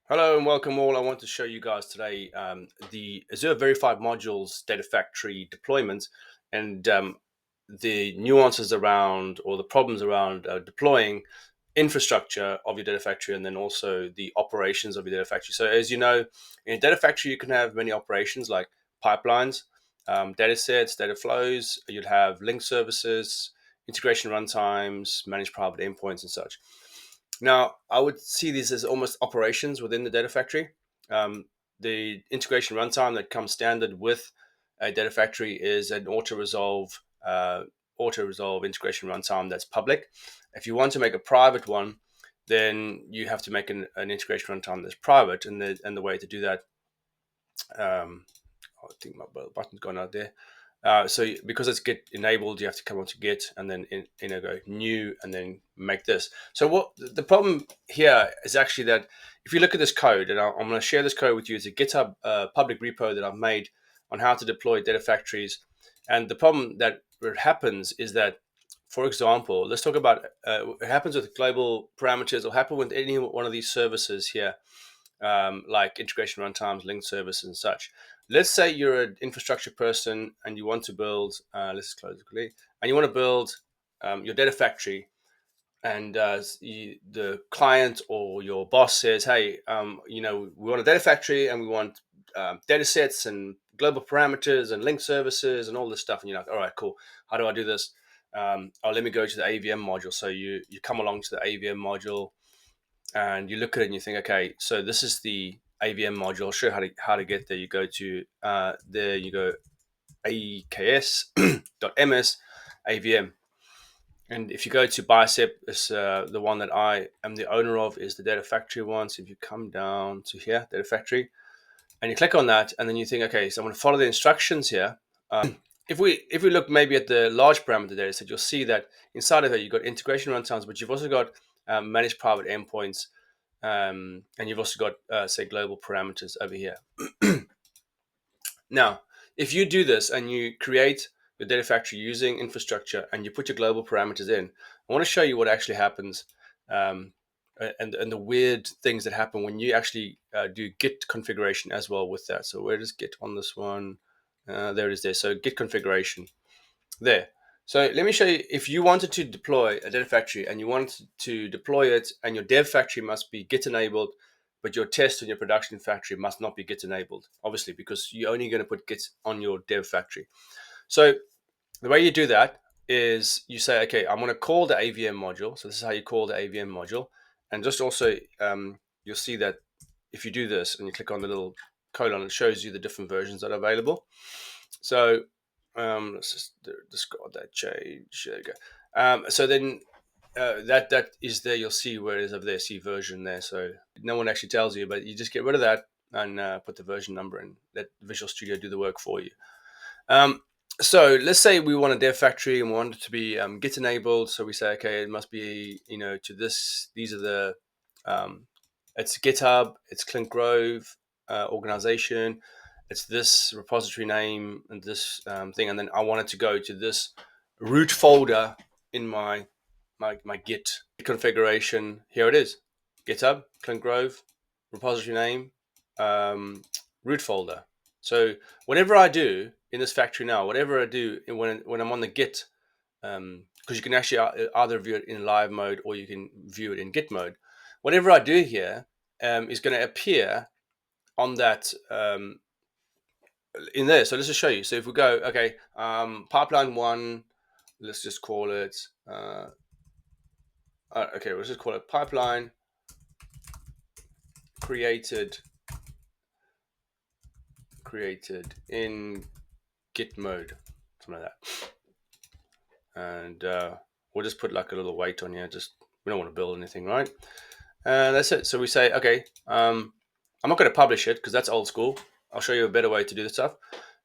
Hello and welcome all. I want to show you guys today the Azure Verified Modules Data Factory deployment and the nuances around or the problems around deploying infrastructure of your data factory and then also the operations of your data factory. So as you know, in a data factory, you can have many operations like pipelines, data sets, data flows. You'd have link services, integration runtimes, managed private endpoints and such. Now, I would see these as almost operations within the data factory. Um, the integration runtime that comes standard with a data factory is an auto resolve integration runtime that's public. If you want to make a private one, then you have to make an integration runtime that's private, and the way to do that. Um, I think my button's gone out there. So because it's Git enabled, you have to come onto Git and then go new and then make this. So what the problem here is actually that if you look at this code, and I'm going to share this code with you, it's a GitHub public repo that I've made on how to deploy data factories. And the problem that happens is that, for example, let's talk about it happens with global parameters or happen with any one of these services here, like integration runtimes, link services, and such. Let's say you're an infrastructure person and you want to build, let's close it quickly, and you want to build your data factory, and the client or your boss says, hey, we want a data factory and we want data sets and global parameters and link services and all this stuff. And you're like, all right, cool. How do I do this? Let me go to the AVM module. So you come along to the AVM module and you look at it and you think, okay, so this is the AVM module. I'll show you how to get there. You go to there, you go aks.ms AVM. And if you go to Bicep, it's the one that I am the owner of, is the data factory one. So if you come down to here, data factory, and you click on that, and then you think, okay, so I'm going to follow the instructions here. If we look maybe at the large parameter data set, you'll see that inside of it you've got integration runtimes, but you've also got managed private endpoints, and you've also got say global parameters over here. Now, if you do this and you create your data factory using infrastructure and you put your global parameters in, I want to show you what actually happens, um, and the weird things that happen when you actually do Git configuration as well with that. So where does Git on this one? There it is there. So Git configuration there. So let me show you, if you wanted to deploy a data factory and you wanted to deploy it and your dev factory must be Git enabled, but your test and your production factory must not be Git enabled, obviously, because you're only going to put Git on your dev factory. So the way you do that is you say, okay, I'm going to call the AVM module. So this is how you call the AVM module. And just also, you'll see that if you do this and you click on the little colon, it shows you the different versions that are available. So let's just discard that change. There you go. So then that is there. You'll see where it is over there. See version there. So no one actually tells you, but you just get rid of that and put the version number in. Let Visual Studio do the work for you. So let's say we want a dev factory and we want it to be Git enabled. So we say, okay, it must be to this. These are the it's GitHub, it's Clint Grove organization, it's this repository name and this thing, and then I want it to go to this root folder in my Git configuration. Here it is, GitHub, Clint Grove, repository name, root folder. So whatever I do in this factory now, whatever I do when I'm on the Git, because you can actually either view it in live mode or you can view it in Git mode. Whatever I do here is going to appear on that in there. So let's just show you. So if we go, okay, pipeline one, let's just call it, okay, let's just call it pipeline created in Git mode, something like that. And we'll just put like a little weight on here. Just, we don't want to build anything, right? And that's it. So we say, okay, I'm not going to publish it because that's old school. I'll show you a better way to do this stuff.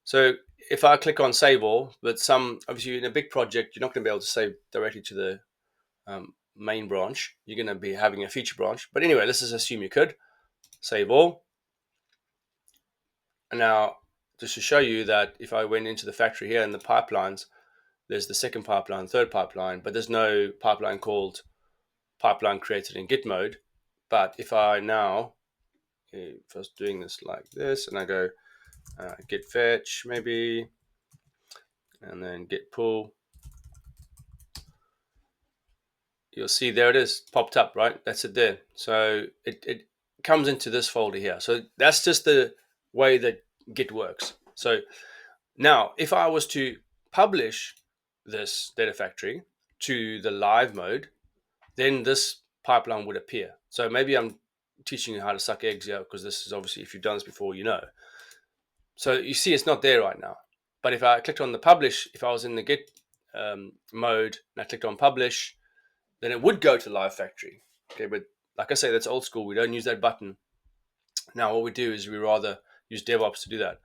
So if I click on save all, but obviously in a big project, you're not going to be able to save directly to the main branch. You're going to be having a feature branch. But anyway, let's just assume you could save all. And now, just to show you that if I went into the factory here in the pipelines, there's the second pipeline, third pipeline, but there's no pipeline called pipeline created in Git mode. But if I now first doing this like this, and I go git fetch maybe, and then git pull. You'll see there it is popped up, right? That's it there. So it comes into this folder here. So that's just the way that Git works. So now if I was to publish this data factory to the live mode, then this pipeline would appear. So maybe I'm teaching you how to suck eggs here, because this is obviously, if you've done this before, you know. So you see it's not there right now. But if I clicked on the publish, if I was in the Git mode and I clicked on publish, then it would go to the live factory. Okay, but like I say, that's old school. We don't use that button. Now what we do is we rather use DevOps to do that.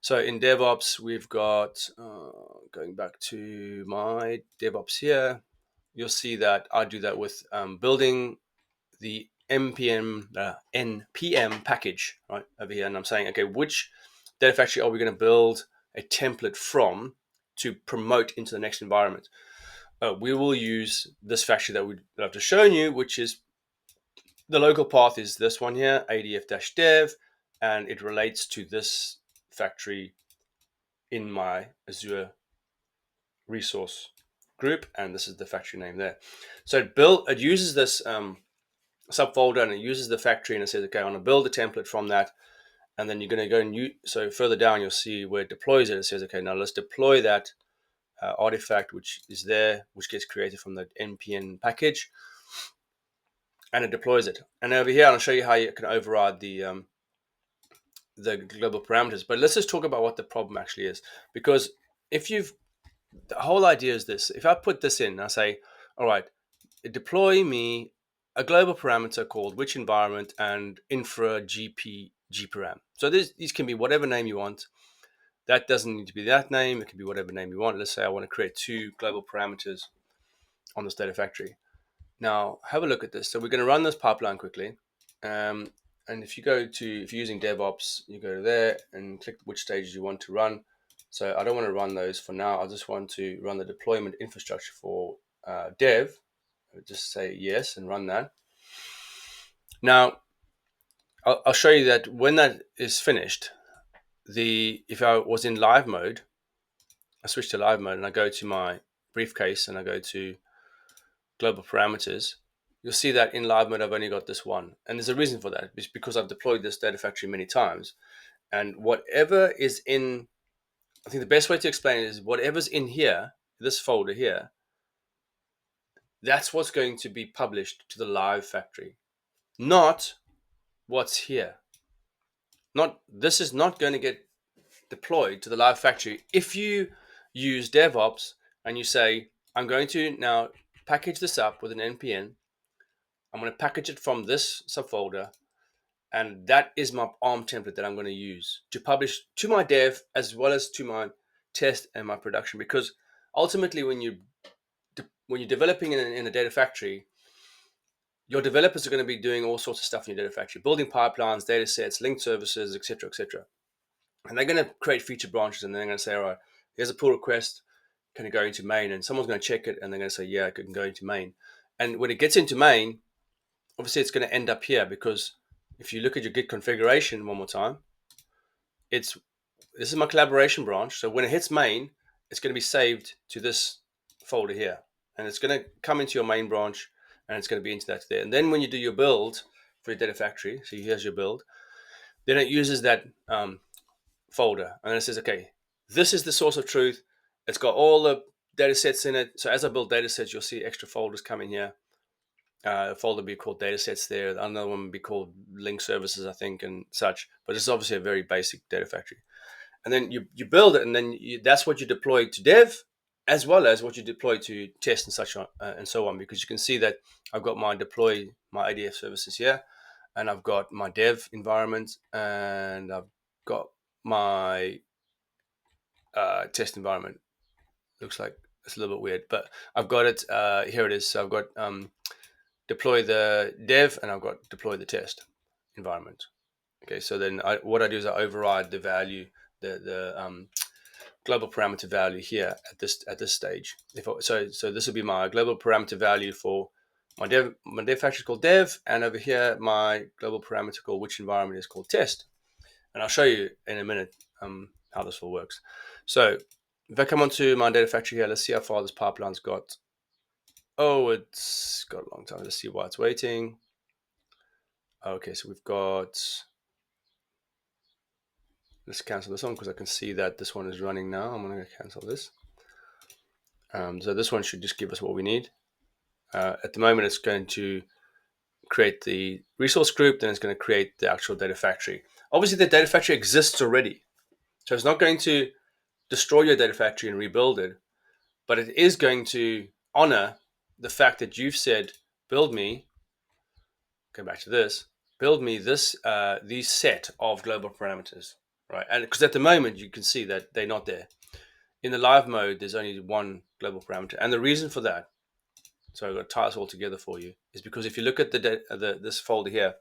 So in DevOps, we've got, going back to my DevOps here, you'll see that I do that with building the npm package right over here, and I'm saying, okay, which data factory are we going to build a template from to promote into the next environment? We will use this factory that I've just shown you, which is the local path is this one here, adf-dev, and it relates to this factory in my Azure resource group, and this is the factory name there. So it uses this subfolder, and it uses the factory, and it says, okay, I want to build a template from that. And then you're going to go and so further down, you'll see where it deploys it. It says, okay, now let's deploy that artifact, which is there, which gets created from the npm package, and it deploys it. And over here, I'll show you how you can override the global parameters. But let's just talk about what the problem actually is, because the whole idea is this: if I put this in, I say, all right, deploy me a global parameter called which environment and infra gparam. So these can be whatever name you want. That doesn't need to be that name. It can be whatever name you want. Let's say I want to create 2 global parameters on this data factory. Now have a look at this. So we're going to run this pipeline quickly. And if you're using DevOps, you go to there and click which stages you want to run. So I don't want to run those for now. I just want to run the deployment infrastructure for dev. Just say yes and run that. Now I'll show you that when that is finished, if I was in live mode, I switch to live mode and I go to my briefcase and I go to global parameters, you'll see that in live mode I've only got this one. And there's a reason for that. It's because I've deployed this data factory many times. And whatever is in, I think the best way to explain it is whatever's in here, this folder here, that's what's going to be published to the live factory, not what's here. This is not going to get deployed to the live factory. If you use DevOps and you say, I'm going to now package this up with an npm, I'm going to package it from this subfolder, and that is my ARM template that I'm going to use to publish to my dev as well as to my test and my production. Because ultimately, when you're developing in a data factory, your developers are going to be doing all sorts of stuff in your data factory, building pipelines, data sets, linked services, etc., etc. And they're going to create feature branches, and they're going to say, all right, here's a pull request, can it go into main? And someone's going to check it, and they're going to say, yeah, it can go into main. And when it gets into main, obviously it's going to end up here, because if you look at your Git configuration one more time, this is my collaboration branch. So when it hits main, it's going to be saved to this folder here, and it's going to come into your main branch, and it's going to be into that there. And then when you do your build for your data factory, so here's your build, then it uses that folder, and it says, okay, this is the source of truth. It's got all the data sets in it. So as I build data sets, you'll see extra folders coming here. A folder will be called data sets there. Another one will be called link services, I think, and such. But it's obviously a very basic data factory. And then you build it, and then that's what you deploy to dev, as well as what you deploy to test and such on, and so on. Because you can see that I've got my ADF services here, and I've got my dev environment, and I've got my test environment. Looks like it's a little bit weird, but I've got it. Here it is. So I've got deploy the dev, and I've got deploy the test environment. Okay, so then what I do is I override the value, the global parameter value here at this stage. So this will be my global parameter value for My dev factory is called dev, and over here my global parameter called which environment is called test. And I'll show you in a minute how this all works. So if I come onto my data factory here, let's see how far this pipeline's got. Oh, it's got a long time. Let's see why it's waiting. Okay, so we've got, let's cancel this one because I can see that this one is running now. I'm going to cancel this. So this one should just give us what we need. At the moment, it's going to create the resource group, then it's going to create the actual data factory. Obviously, the data factory exists already. So it's not going to destroy your data factory and rebuild it, but it is going to honor the fact that you've said, build me, go back to this, build me this these set of global parameters, right? And because at the moment you can see that they're not there. In the live mode, there's only one global parameter, and the reason for that, so I've got to tie this all together for you, is because if you look at this folder here,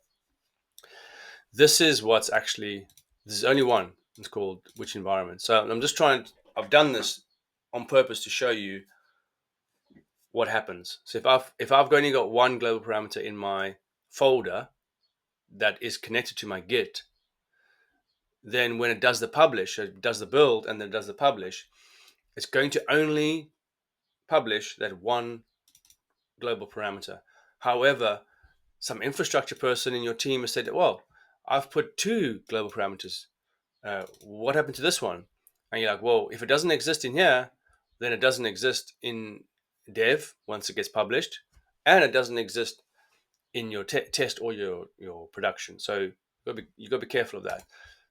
this is what's actually, this is only one. It's called which environment. So I'm just trying. I've done this on purpose to show you what happens. So if I've only got one global parameter in my folder that is connected to my Git, then when it does the publish, it does the build and then it does the publish, it's going to only publish that one global parameter. However, some infrastructure person in your team has said, well, I've put two global parameters. What happened to this one? And you're like, well, if it doesn't exist in here, then it doesn't exist in dev once it gets published, and it doesn't exist in your test or your production. So you got to be careful of that.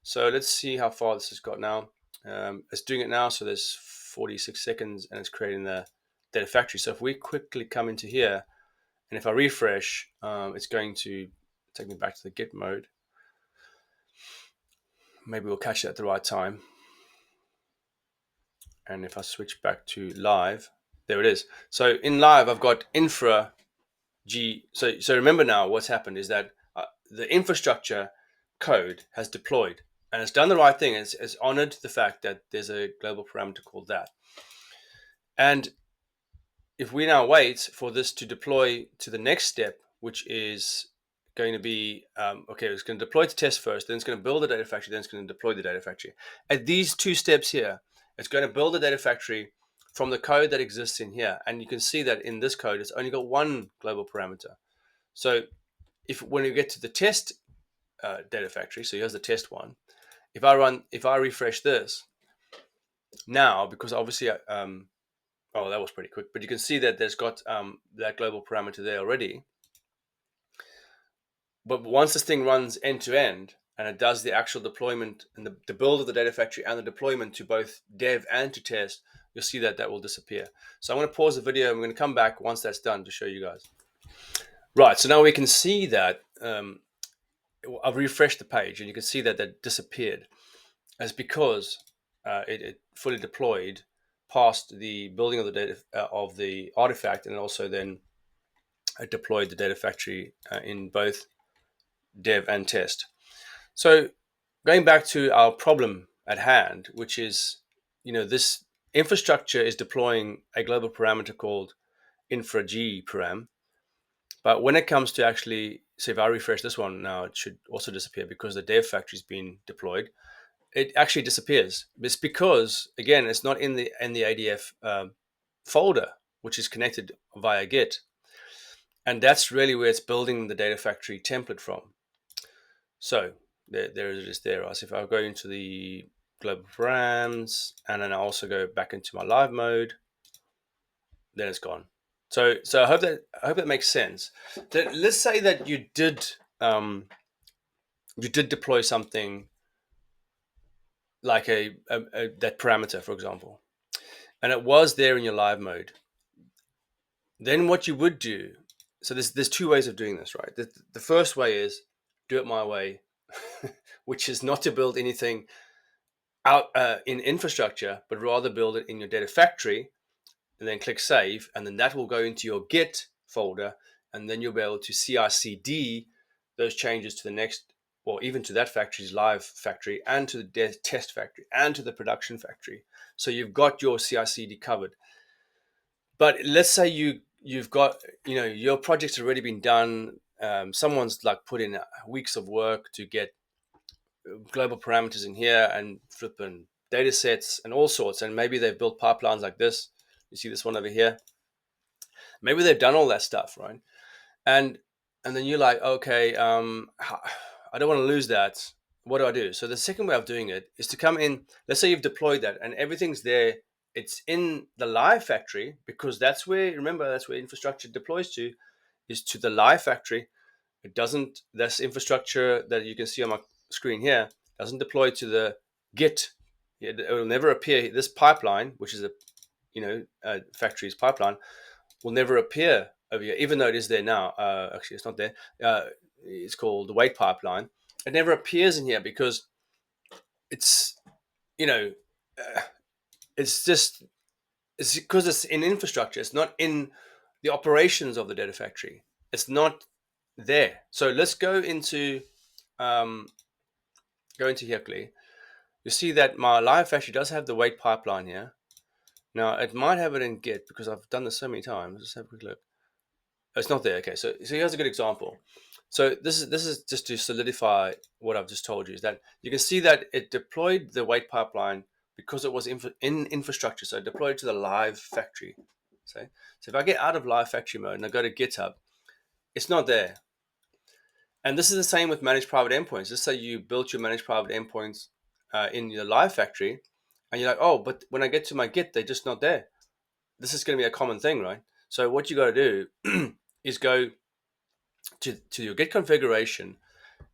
So let's see how far this has got now. It's doing it now. So there's 46 seconds and it's creating the data factory. So if we quickly come into here, and if I refresh, it's going to take me back to the Git mode. Maybe we'll catch it at the right time. And if I switch back to live, there it is. So in live, I've got Infra G. So remember now what's happened is that the infrastructure code has deployed and it's done the right thing. It's honored the fact that there's a global parameter called that. And if we now wait for this to deploy to the next step, which is going to be, okay, it's going to deploy to test first, then it's going to build the data factory, then it's going to deploy the data factory. At these two steps here, it's going to build the data factory from the code that exists in here. And you can see that in this code, it's only got one global parameter. So when you get to the test data factory, so here's the test one. If I refresh this now, because obviously, oh, that was pretty quick, but you can see that there's got that global parameter there already. But once this thing runs end to end and it does the actual deployment and the build of the data factory and the deployment to both dev and to test, you'll see that that will disappear. So I'm going to pause the video. I'm going to come back once that's done to show you guys. Right, so now we can see that I've refreshed the page and you can see that that disappeared. That's because it fully deployed past the building of the data of the artifact, and also then deployed the data factory in both dev and test. So going back to our problem at hand, which is, this infrastructure is deploying a global parameter called infra G param. But when it comes to actually, say if I refresh this one now, it should also disappear because the dev factory has been deployed. It actually disappears. It's because, again, it's not in the ADF folder, which is connected via Git. And that's really where it's building the data factory template from. So there it is there. So if I go into the global params and then I also go back into my live mode, then it's gone. So I hope that makes sense. Let's say that you did deploy something like that parameter, for example, and it was there in your live mode. Then what you would do, so there's two ways of doing this, right? The first way is do it my way, which is not to build anything out in infrastructure, but rather build it in your data factory, and then click save, and then that will go into your Git folder, and then you'll be able to CI/CD those changes to the next, or even to that factory's live factory, and to the test factory, and to the production factory. So you've got your CI/CD covered. But let's say you you've got, your project's already been done. Someone's like put in weeks of work to get global parameters in here and flipping data sets and all sorts. And maybe they've built pipelines like this. You see this one over here. Maybe they've done all that stuff, right? And then you're like, okay, I don't want to lose that. What do I do? So the second way of doing it is to come in. Let's say you've deployed that and everything's there. It's in the live factory, because that's where, remember, that's where infrastructure deploys to, is to the live factory. It doesn't, this infrastructure that you can see on my screen here doesn't deploy to the Git. It will never appear. This pipeline, which is a factory's pipeline, will never appear over here, even though it is there now. Actually, it's not there. It's called the wait pipeline. It never appears in here because it's, it's just, it's because it's in infrastructure. It's not in the operations of the data factory. It's not there. So let's go into here quickly. You see that my live factory does have the wait pipeline here. Now it might have it in Git because I've done this so many times. Let's have a quick look. Oh, it's not there. Okay, so here's a good example. So this is just to solidify what I've just told you, is that you can see that it deployed the wait pipeline because it was in infrastructure. So it deployed to the live factory. So if I get out of live factory mode and I go to GitHub, it's not there. And this is the same with managed private endpoints. Let's say you built your managed private endpoints in your live factory, and you're like, oh, but when I get to my Git, they're just not there. This is going to be a common thing, right? So what you got to do is go to your Git configuration,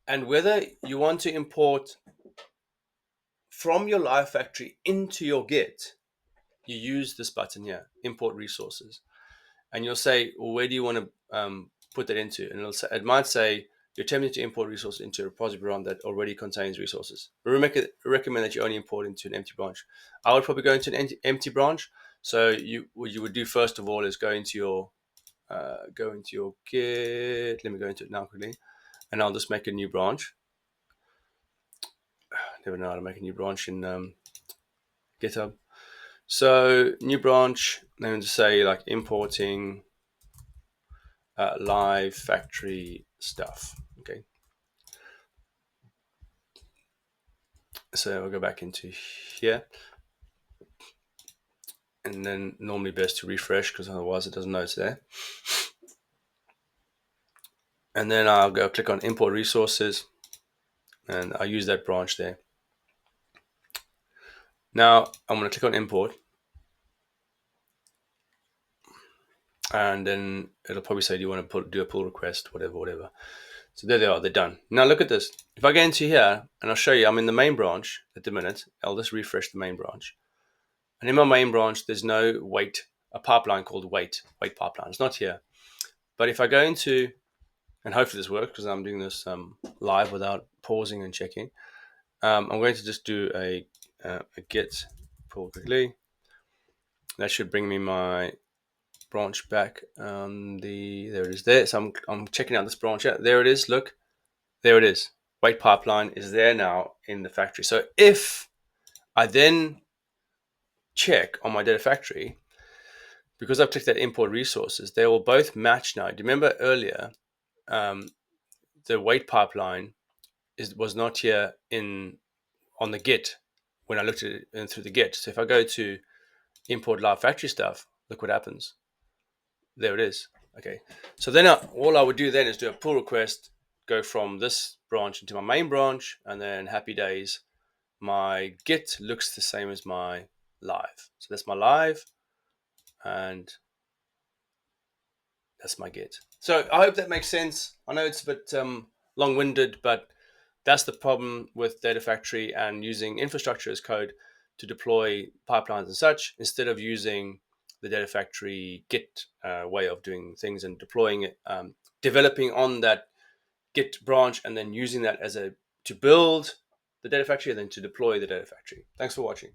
and whether you want to import from your live factory into your Git, you use this button here, import resources, and you'll say, well, where do you want to put that into? And it might say you're attempting to import resources into a repository that already contains resources. We recommend that you only import into an empty branch. I would probably go into an empty branch. So what you would do first of all is go into your Git. Let me go into it now quickly, and I'll just make a new branch. I never know how to make a new branch in GitHub. So new branch, I'm going to say like importing live factory stuff. Okay. So I'll go back into here, and then normally best to refresh because otherwise it doesn't know it's there. And then I'll go click on import resources, and I use that branch there. Now I'm going to click on import, and then it'll probably say, do you want to do a pull request, whatever. So there they are, they're done. Now look at this. If I go into here, and I'll show you, I'm in the main branch at the minute. I'll just refresh the main branch. And in my main branch, there's no a pipeline called wait pipeline. It's not here. But if I go into, and hopefully this works because I'm doing this live without pausing and checking. I'm going to just do a git pull quickly. That should bring me my branch back. There it is there. So I'm checking out this branch. Yeah, there it is. Look, there it is. Wait pipeline is there now in the factory. So if I then check on my data factory, because I've clicked that import resources, they will both match now. Do you remember earlier, the wait pipeline was not here on the Git when I looked at it through the Git. So if I go to import live factory stuff, look what happens. There it is. Okay. So then all I would do then is do a pull request, go from this branch into my main branch, and then happy days, my Git looks the same as my live. So that's my live, and that's my Git. So I hope that makes sense. I know it's a bit long-winded, but that's the problem with Data Factory and using infrastructure as code to deploy pipelines and such, instead of using the Data Factory Git way of doing things and deploying it, developing on that Git branch, and then using that to build the Data Factory and then to deploy the Data Factory. Thanks for watching.